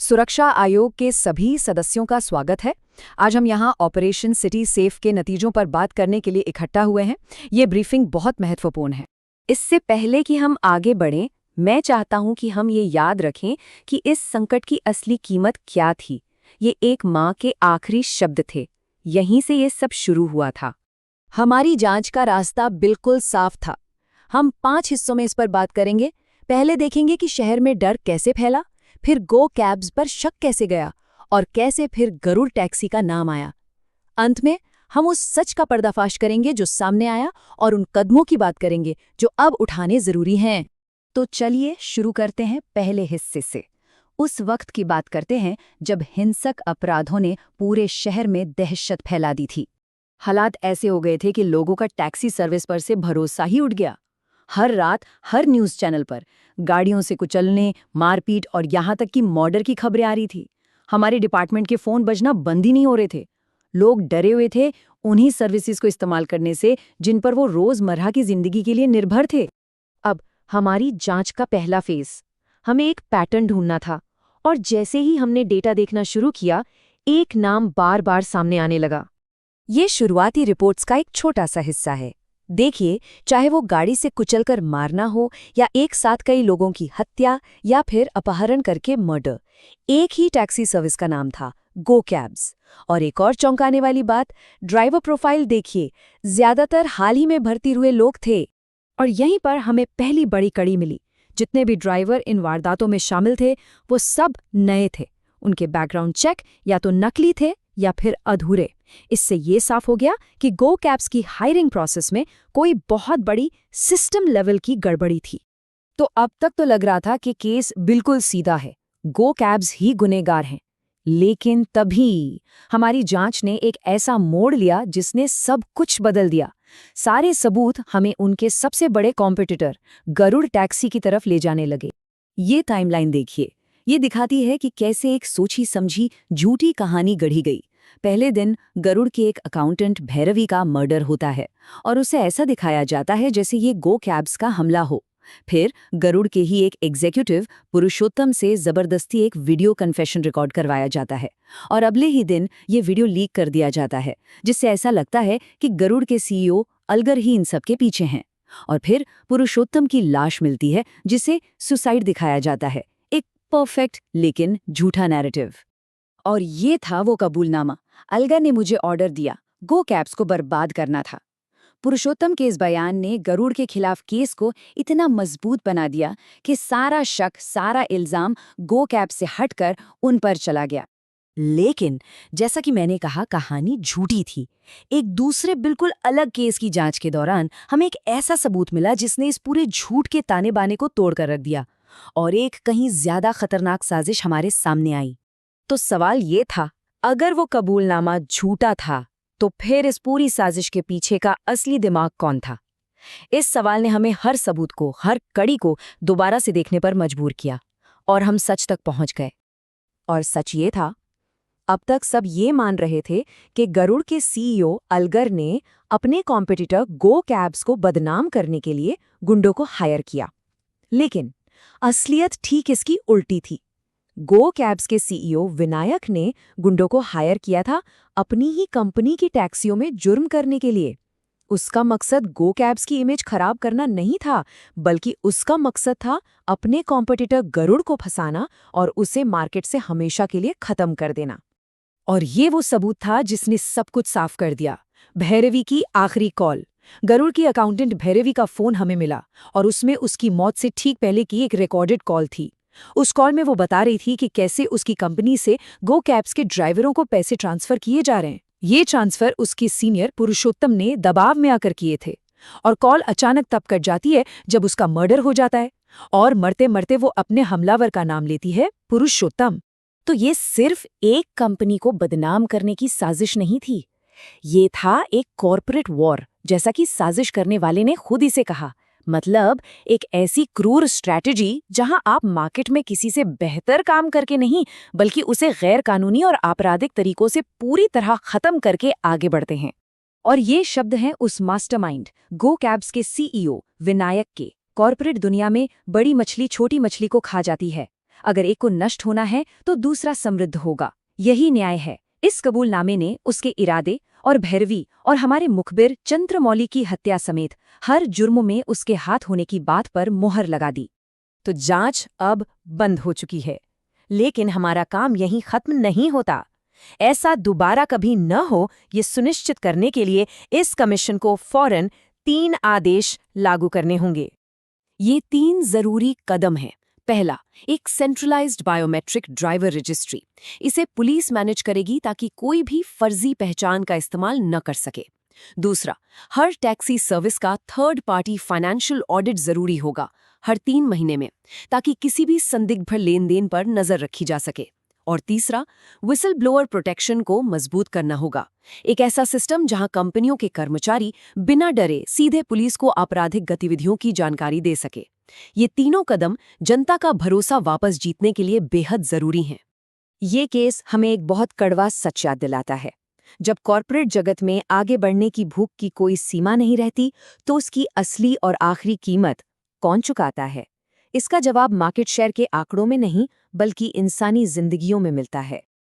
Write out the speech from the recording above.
सुरक्षा आयोग के सभी सदस्यों का स्वागत है। आज हम यहाँ ऑपरेशन सिटी सेफ के नतीजों पर बात करने के लिए इकट्ठा हुए हैं। ये ब्रीफिंग बहुत महत्वपूर्ण है। इससे पहले कि हम आगे बढ़ें, मैं चाहता हूं कि हम ये याद रखें कि इस संकट की असली कीमत क्या थी। ये एक माँ के आखिरी शब्द थे। यहीं से ये सब शुरू हुआ था। हमारी जांच का रास्ता बिल्कुल साफ था। हम 5 हिस्सों में इस पर बात करेंगे। पहले देखेंगे कि शहर में डर कैसे फैला, फिर गो कैब्स पर शक कैसे गया और कैसे फिर गरुड़ टैक्सी का नाम आया। अंत में हम उस सच का पर्दाफाश करेंगे जो सामने आया और उन कदमों की बात करेंगे जो अब उठाने जरूरी हैं। तो चलिए शुरू करते हैं पहले हिस्से से। उस वक्त की बात करते हैं जब हिंसक अपराधों ने पूरे शहर में दहशत फैला दी थी। हालात ऐसे हो गए थे कि लोगों का टैक्सी सर्विस पर से भरोसा ही उठ गया। हर रात हर न्यूज़ चैनल पर गाड़ियों से कुचलने, मारपीट और यहाँ तक कि मर्डर की खबरें आ रही थी। हमारे डिपार्टमेंट के फ़ोन बजना बंद ही नहीं हो रहे थे। लोग डरे हुए थे उन्हीं सर्विसेज को इस्तेमाल करने से जिन पर वो रोज़मर्रा की ज़िंदगी के लिए निर्भर थे। अब हमारी जांच का पहला फेज। हमें एक पैटर्न ढूंढना था और जैसे ही हमने डेटा देखना शुरू किया, एक नाम बार बार सामने आने लगा। ये शुरुआती रिपोर्ट्स का एक छोटा सा हिस्सा है। देखिए, चाहे वो गाड़ी से कुचलकर मारना हो या एक साथ कई लोगों की हत्या या फिर अपहरण करके मर्डर, एक ही टैक्सी सर्विस का नाम था, गो कैब्स। और एक और चौंकाने वाली बात, ड्राइवर प्रोफाइल देखिए, ज्यादातर हाल ही में भर्ती हुए लोग थे। और यहीं पर हमें पहली बड़ी कड़ी मिली। जितने भी ड्राइवर इन वारदातों में शामिल थे वो सब नए थे। उनके बैकग्राउंड चेक या तो नकली थे या फिर अधूरे। इससे ये साफ हो गया कि गो कैब्स की हायरिंग प्रोसेस में कोई बहुत बड़ी सिस्टम लेवल की गड़बड़ी थी। तो अब तक तो लग रहा था कि केस बिल्कुल सीधा है, गो कैब्स ही गुनहगार हैं। लेकिन तभी हमारी जांच ने एक ऐसा मोड़ लिया जिसने सब कुछ बदल दिया। सारे सबूत हमें उनके सबसे बड़े कॉम्पिटिटर गरुड़ टैक्सी की तरफ ले जाने लगे। ये टाइमलाइन देखिए, ये दिखाती है कि कैसे एक सोची समझी झूठी कहानी गढ़ी गई। पहले दिन गरुड़ के एक अकाउंटेंट भैरवी का मर्डर होता है और उसे ऐसा दिखाया जाता है जैसे ये गो कैब्स का हमला हो। फिर गरुड़ के ही एक एग्जीक्यूटिव पुरुषोत्तम से जबरदस्ती एक वीडियो कन्फेशन रिकॉर्ड करवाया जाता है और अगले ही दिन ये वीडियो लीक कर दिया जाता है, जिससे ऐसा लगता है कि गरुड़ के सीईओ अलगर ही इन सब के पीछे हैं। और फिर पुरुषोत्तम की लाश मिलती है जिसे सुसाइड दिखाया जाता है। एक परफेक्ट लेकिन झूठा नैरेटिव। और ये था वो कबूलनामा। अलगर ने मुझे ऑर्डर दिया, गो कैब्स को बर्बाद करना था। पुरुषोत्तम के इस बयान ने गरुड़ के खिलाफ केस को इतना मजबूत बना दिया कि सारा शक, सारा इल्जाम गो कैब से हटकर उन पर चला गया। लेकिन जैसा कि मैंने कहा, कहानी झूठी थी। एक दूसरे बिल्कुल अलग केस की जांच के दौरान हमें एक ऐसा सबूत मिला जिसने इस पूरे झूठ के ताने बाने को तोड़कर रख दिया और एक कहीं ज्यादा खतरनाक साजिश हमारे सामने आई। तो सवाल ये था, अगर वो कबूलनामा झूठा था तो फिर इस पूरी साजिश के पीछे का असली दिमाग कौन था? इस सवाल ने हमें हर सबूत को, हर कड़ी को दोबारा से देखने पर मजबूर किया और हम सच तक पहुंच गए। और सच ये था, अब तक सब ये मान रहे थे कि गरुड़ के सीईओ अलगर ने अपने कॉम्पिटिटर गो कैब्स को बदनाम करने के लिए गुंडों को हायर किया। लेकिन असलियत ठीक इसकी उल्टी थी। गो कैब्स के सीईओ विनायक ने गुंडों को हायर किया था अपनी ही कंपनी की टैक्सियों में जुर्म करने के लिए। उसका मकसद गो कैब्स की इमेज खराब करना नहीं था, बल्कि उसका मकसद था अपने कॉम्पिटिटर गरुड़ को फंसाना और उसे मार्केट से हमेशा के लिए खत्म कर देना। और ये वो सबूत था जिसने सब कुछ साफ कर दिया। भैरवी की आखिरी कॉल। गरुड़ की अकाउंटेंट भैरवी का फोन हमें मिला और उसमें उसकी मौत से ठीक पहले की एक रिकॉर्डेड कॉल थी। उस कॉल में वो बता रही थी कि कैसे उसकी कंपनी से गो कैब्स के ड्राइवरों को पैसे ट्रांसफर किए जा रहे हैं। ये ट्रांसफर उसके सीनियर पुरुषोत्तम ने दबाव में आकर किए थे। और कॉल अचानक तब कट जाती है जब उसका मर्डर हो जाता है और मरते मरते वो अपने हमलावर का नाम लेती है, पुरुषोत्तम। तो ये सिर्फ एक कंपनी को बदनाम करने की साजिश नहीं थी, ये था एक कॉर्पोरेट वॉर, जैसा कि साजिश करने वाले ने खुद इसे कहा। मतलब एक ऐसी क्रूर स्ट्रैटेजी जहां आप मार्केट में किसी से बेहतर काम करके नहीं, बल्कि उसे गैर कानूनी और आपराधिक तरीकों से पूरी तरह खत्म करके आगे बढ़ते हैं। और ये शब्द हैं उस मास्टरमाइंड गो कैब्स के सीईओ विनायक के। कॉर्पोरेट दुनिया में बड़ी मछली छोटी मछली को खा जाती है। अगर एक को नष्ट होना है तो दूसरा समृद्ध होगा। यही न्याय है। इस कबूलनामे ने उसके इरादे और भैरवी और हमारे मुखबिर चंद्रमौली की हत्या समेत हर जुर्म में उसके हाथ होने की बात पर मुहर लगा दी। तो जांच अब बंद हो चुकी है, लेकिन हमारा काम यहीं खत्म नहीं होता। ऐसा दोबारा कभी न हो, ये सुनिश्चित करने के लिए इस कमीशन को फौरन 3 आदेश लागू करने होंगे। ये 3 जरूरी कदम हैं। पहला, एक सेंट्रलाइज्ड बायोमेट्रिक ड्राइवर रजिस्ट्री। इसे पुलिस मैनेज करेगी ताकि कोई भी फर्जी पहचान का इस्तेमाल न कर सके। दूसरा, हर टैक्सी सर्विस का थर्ड पार्टी फाइनेंशियल ऑडिट जरूरी होगा हर 3 महीने में, ताकि किसी भी संदिग्ध लेन देन पर नजर रखी जा सके। और तीसरा, विसल ब्लोअर प्रोटेक्शन को मजबूत करना होगा। एक ऐसा सिस्टम जहां कंपनियों के कर्मचारी बिना डरे सीधे पुलिस को आपराधिक गतिविधियों की जानकारी दे सके। ये तीनों कदम जनता का भरोसा वापस जीतने के लिए बेहद जरूरी हैं। ये केस हमें एक बहुत कड़वा सच याद दिलाता है। जब कॉर्पोरेट जगत में आगे बढ़ने की भूख की कोई सीमा नहीं रहती, तो उसकी असली और आखिरी कीमत कौन चुकाता है? इसका जवाब मार्केट शेयर के आंकड़ों में नहीं, बल्कि इंसानी जिंदगियों में मिलता है।